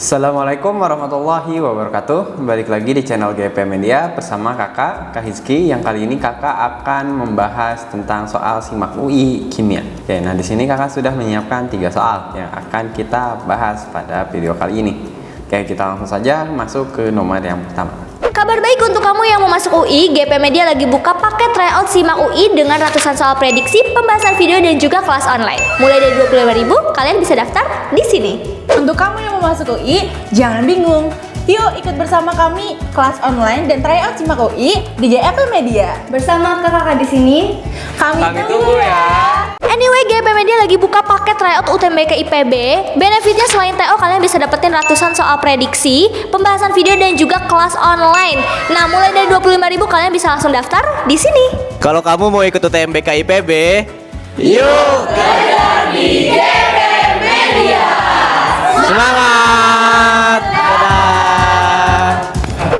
Assalamualaikum warahmatullahi wabarakatuh. Balik lagi di channel GP Media bersama kakak Kak Hizki. Yang kali ini kakak akan membahas tentang soal SIMAK UI Kimia. Oke, nah di sini kakak sudah menyiapkan 3 soal yang akan kita bahas pada video kali ini. Oke, kita langsung saja masuk ke nomor yang pertama. Kabar baik untuk kamu yang mau masuk UI, GP Media lagi buka paket tryout SIMAK UI dengan ratusan soal prediksi, pembahasan video dan juga kelas online. Mulai dari 25.000, kalian bisa daftar di sini. Untuk kamu yang mau masuk UI, jangan bingung. Yuk ikut bersama kami kelas online dan tryout SIMAK UI di GP Media. Bersama kakak di sini, Kami tunggu ya. Anyway, GP Media lagi buka paket tryout UTBK IPB. Benefitnya selain TO, kalian bisa dapetin ratusan soal prediksi, pembahasan video dan juga kelas online. Nah, mulai dari 25.000 kalian bisa langsung daftar di sini. Kalau kamu mau ikut UTBK IPB, Yuk! semangat! Dadah!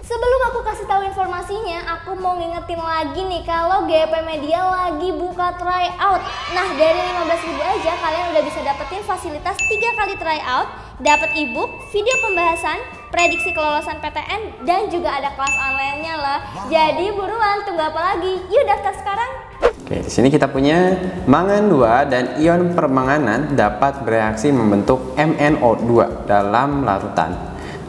Sebelum aku kasih tahu informasinya, aku mau ngingetin lagi nih kalau GP Media lagi buka tryout. Nah, dari 15.000 aja kalian udah bisa dapetin fasilitas 3 kali tryout, dapat ebook, video pembahasan, prediksi kelolosan PTN dan juga ada kelas online-nya loh. Jadi buruan, tunggu apa lagi? Yuk daftar sekarang. Oke, di sini kita punya mangan 2 dan ion permanganan dapat bereaksi membentuk MnO2 dalam larutan.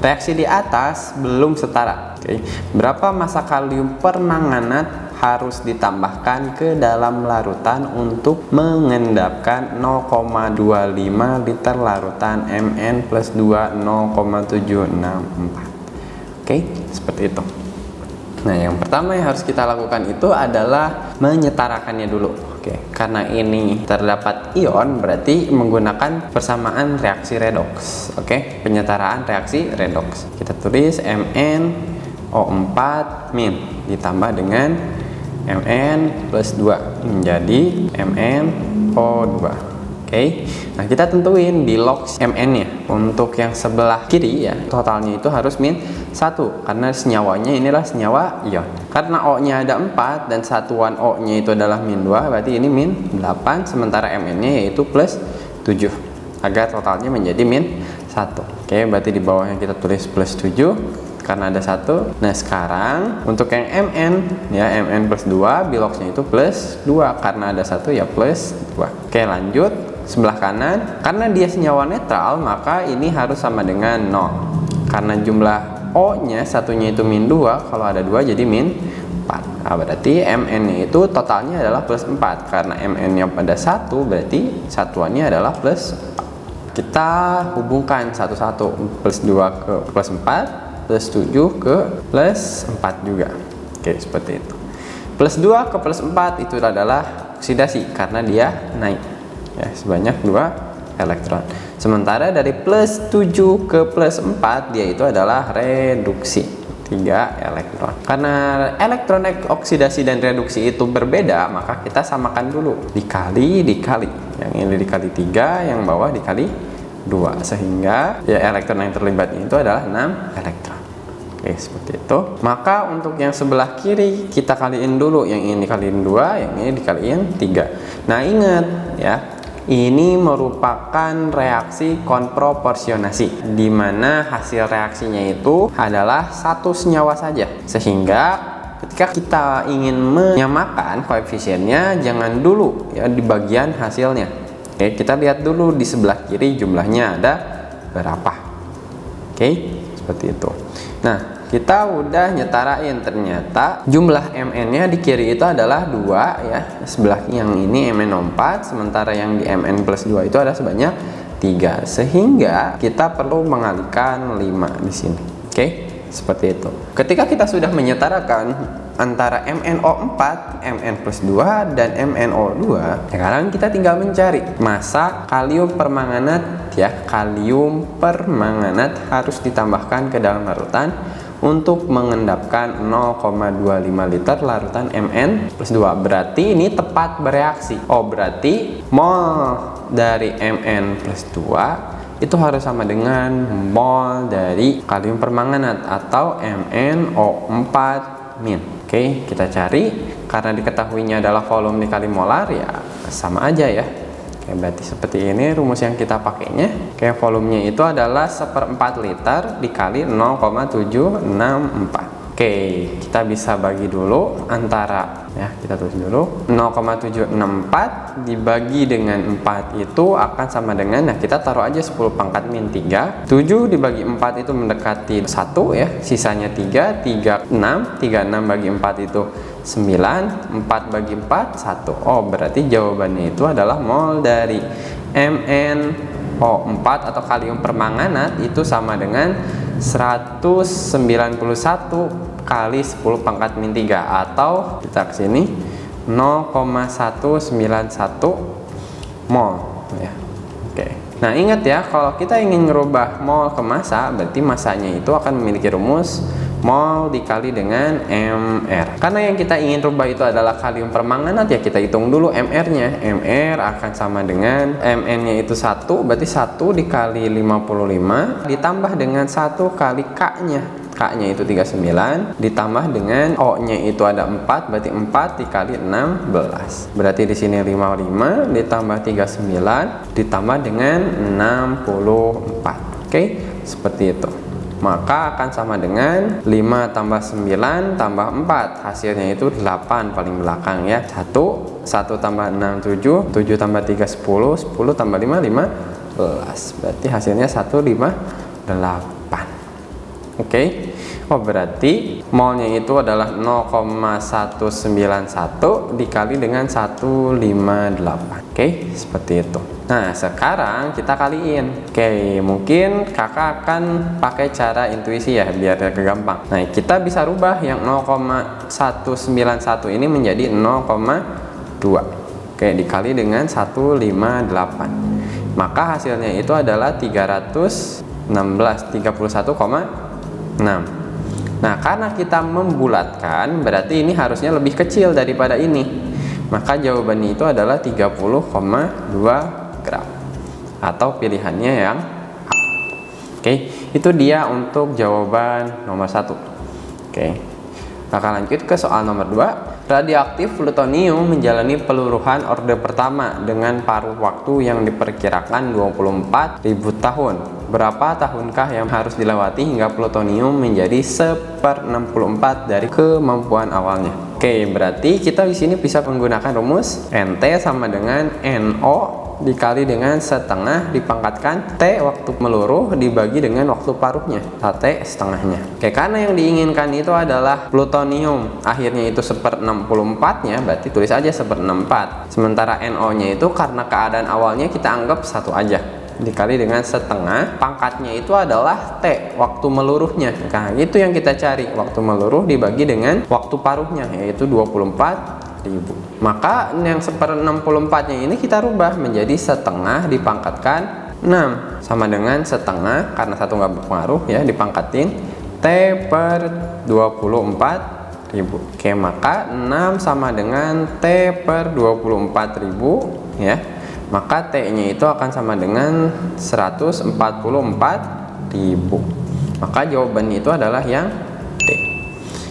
Reaksi di atas belum setara. Oke, berapa massa kalium permanganat harus ditambahkan ke dalam larutan untuk mengendapkan 0,25 liter larutan Mn plus 2 0,764. Oke, seperti itu. Nah, yang pertama yang harus kita lakukan itu adalah menyetarakannya dulu. Oke, karena ini terdapat ion berarti menggunakan persamaan reaksi redoks. Oke, penyetaraan reaksi redoks. Kita tulis MnO4 min ditambah dengan Mn plus 2 menjadi MnO2. Oke, nah kita tentuin di log Mn nya. Untuk yang sebelah kiri ya, totalnya itu harus min 1 karena senyawanya inilah senyawa ion. Karena O nya ada 4 dan satuan O nya itu adalah min 2, berarti ini min 8, sementara Mn nya yaitu plus 7 agar totalnya menjadi min 1. Oke, berarti di bawahnya kita tulis plus 7 karena ada 1. Nah, sekarang untuk yang Mn ya, Mn plus 2 biloxnya itu plus 2 karena ada 1 ya plus 2. Oke, lanjut sebelah kanan, karena dia senyawa netral maka ini harus sama dengan 0 karena jumlah O nya satunya itu min 2, kalau ada 2 jadi min 4. Nah, berarti Mn nya itu totalnya adalah plus 4 karena Mn nya pada 1 berarti satuannya adalah plus 4. Kita hubungkan satu-satu, plus 2 ke plus 4 plus 7 ke plus 4 juga. Oke, seperti itu. Plus 2 ke plus 4 itu adalah oksidasi karena dia naik ya, sebanyak 2 elektron. Sementara dari plus 7 ke plus 4 dia itu adalah reduksi, 3 elektron. Karena elektron oksidasi dan reduksi itu berbeda, maka kita samakan dulu, dikali. Yang ini dikali 3, yang bawah dikali 2, sehingga ya elektron yang terlibat itu adalah 6 elektron. Oke, seperti itu. Maka untuk yang sebelah kiri kita kaliin dulu, yang ini dikaliin 2, yang ini dikaliin 3. Nah, ingat ya, ini merupakan reaksi konproporsionasi di mana hasil reaksinya itu adalah satu senyawa saja. Sehingga ketika kita ingin menyamakan koefisiennya, jangan dulu ya di bagian hasilnya. Oke, kita lihat dulu di sebelah kiri jumlahnya ada berapa. Oke, seperti itu. Nah, kita udah nyetarain, ternyata jumlah Mn nya di kiri itu adalah 2 ya, sebelah yang ini Mn4, sementara yang di Mn plus 2 itu ada sebanyak 3, sehingga kita perlu mengalihkan 5 di sini. Oke, seperti itu. Ketika kita sudah menyetarakan antara MnO4, Mn plus 2 dan MnO2, sekarang kita tinggal mencari massa kalium permanganat ya. Kalium permanganat harus ditambahkan ke dalam larutan untuk mengendapkan 0,25 liter larutan Mn plus 2. Berarti ini tepat bereaksi. Oh, berarti mol dari Mn plus 2 itu harus sama dengan mol dari kalium permanganat atau MnO4 min. Oke, kita cari. Karena diketahuinya adalah volume dikali molar, ya sama aja ya. Oke, berarti seperti ini rumus yang kita pakainya. Oke, volumenya itu adalah 1/4 liter dikali 0,764. Oke, kita bisa bagi dulu antara, ya kita tulis dulu, 0,764 dibagi dengan 4 itu akan sama dengan, nah kita taruh aja 10 pangkat min 3. 7 dibagi 4 itu mendekati 1 ya, sisanya 3, 36 bagi 4 itu 9, 4 bagi 4, 1. Oh, berarti jawabannya itu adalah mol dari MnO4 atau kalium permanganat itu sama dengan 191 kali 10 pangkat min 3, atau kita ke sini 0,191 mol ya. Oke. Nah, ingat ya, kalau kita ingin merubah mol ke massa, berarti massanya itu akan memiliki rumus mol dikali dengan Mr. Karena yang kita ingin rubah itu adalah kalium permanganat, ya kita hitung dulu Mr-nya. Mr akan sama dengan Mn-nya itu 1, berarti 1 dikali 55 ditambah dengan 1 kali K-nya. K-nya itu 39 ditambah dengan O-nya itu ada 4, berarti 4 dikali 16. Berarti di sini 55 ditambah 39 ditambah dengan 64. Oke, seperti itu. Maka akan sama dengan 5 tambah 9 tambah 4, hasilnya itu 8 paling belakang ya. 1 tambah 6 7, 7 tambah 3 10, 10 tambah 5 15. Berarti hasilnya 158. Oke. Oh, berarti molnya itu adalah 0,191 dikali dengan 158. Oke, seperti itu. Nah, sekarang kita kaliin. Oke, mungkin kakak akan pakai cara intuisi ya, biar gampang. Nah, kita bisa rubah yang 0,191 ini menjadi 0,2. Oke, dikali dengan 158. Maka hasilnya itu adalah 31,6. Nah, karena kita membulatkan, berarti ini harusnya lebih kecil daripada ini. Maka jawabannya itu adalah 30,2 gram. Atau pilihannya yang A. Oke, itu dia untuk jawaban nomor 1. Oke. Maka lanjut ke soal nomor 2. Radioaktif plutonium menjalani peluruhan orde pertama dengan paruh waktu yang diperkirakan 24.000 tahun. Berapa tahunkah yang harus dilewati hingga plutonium menjadi 1/64 dari kemampuan awalnya? Oke, berarti kita di sini bisa menggunakan rumus NT sama dengan NO dikali dengan setengah dipangkatkan T waktu meluruh dibagi dengan waktu paruhnya, T setengahnya. Oke, karena yang diinginkan itu adalah plutonium akhirnya itu 1/64-nya, berarti tulis aja 1/64. Sementara NO-nya itu karena keadaan awalnya kita anggap 1 aja, dikali dengan setengah, pangkatnya itu adalah T waktu meluruhnya. Nah, itu yang kita cari, waktu meluruh dibagi dengan waktu paruhnya, yaitu 24.000. Maka yang 1/64-nya ini kita rubah menjadi setengah dipangkatkan 6 sama dengan setengah, karena 1 nggak berpengaruh ya, dipangkatin T/24.000. Oke, maka 6 sama dengan T/24.000 ya. Maka T-nya itu akan sama dengan 144.000. Maka jawabannya itu adalah yang D.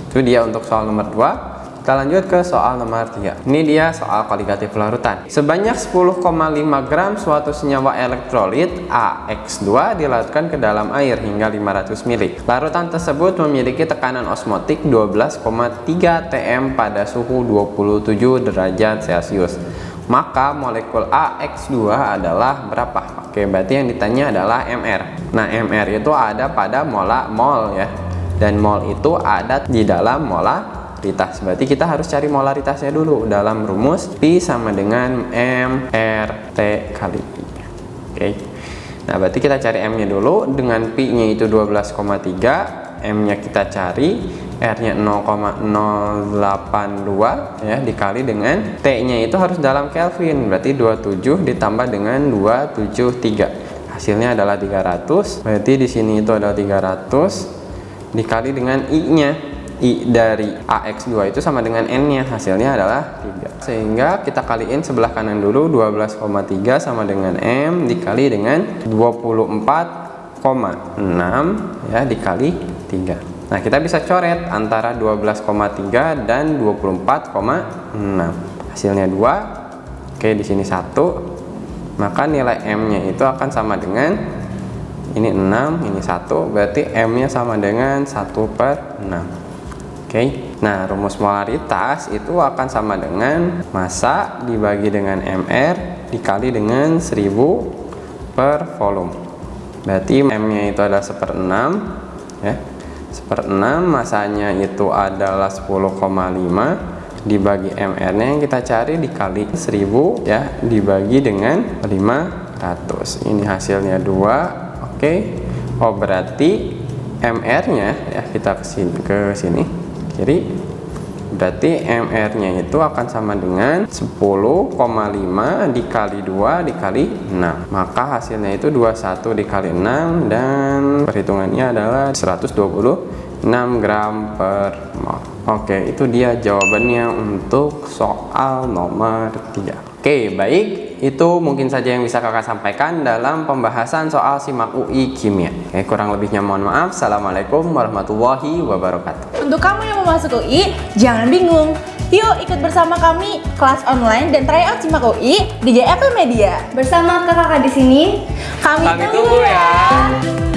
Itu dia untuk soal nomor 2. Kita lanjut ke soal nomor 3. Ini dia soal kualitatif larutan. Sebanyak 10,5 gram suatu senyawa elektrolit AX2 dilarutkan ke dalam air hingga 500 ml. Larutan tersebut memiliki tekanan osmotik 12,3 TM pada suhu 27 derajat Celcius. Maka molekul AX2 adalah berapa? Oke, berarti yang ditanya adalah MR. Nah, MR itu ada pada mol ya. Dan mol itu ada di dalam molaritas. Berarti kita harus cari molaritasnya dulu dalam rumus P sama dengan MRT kali I. Oke. Nah, berarti kita cari M-nya dulu. Dengan P-nya itu 12,3, M-nya kita cari, R-nya 0,082 ya, dikali dengan T-nya itu harus dalam Kelvin. Berarti 27 ditambah dengan 273. Hasilnya adalah 300. Berarti di sini itu adalah 300 dikali dengan I-nya. I dari AX2 itu sama dengan N-nya, hasilnya adalah 3. Sehingga kita kaliin sebelah kanan dulu, 12,3 sama dengan M dikali dengan 24,6 ya, dikali 3. Nah, kita bisa coret antara 12,3 dan 24,6. Hasilnya 2. Oke, di sini 1. maka nilai M-nya itu akan sama dengan ini 6, ini 1, berarti M-nya sama dengan 1/6. Oke. Nah, rumus molaritas itu akan sama dengan massa dibagi dengan MR dikali dengan 1000 per volume. Berarti M-nya itu adalah 1/6 ya. 1/6, massanya itu adalah 10,5 dibagi MR-nya yang kita cari dikali 1000 ya, dibagi dengan 500. Ini hasilnya 2. Oke. Oh, berarti MR-nya ya, kita ke sini. Jadi berarti MR-nya itu akan sama dengan 10,5 dikali 2 dikali 6. Maka hasilnya itu 21 dikali 6 dan perhitungannya adalah 126 gram per mol. Oke, itu dia jawabannya untuk soal nomor 3. Oke, baik. Itu mungkin saja yang bisa kakak sampaikan dalam pembahasan soal SIMAK UI Kimia. Oke, kurang lebihnya mohon maaf. Assalamualaikum warahmatullahi wabarakatuh. Untuk kamu yang mau masuk UI, jangan bingung. Yuk ikut bersama kami kelas online dan tryout SIMAK UI di GEP Media. Bersama kakak di sini, Kami Kami tunggu ya.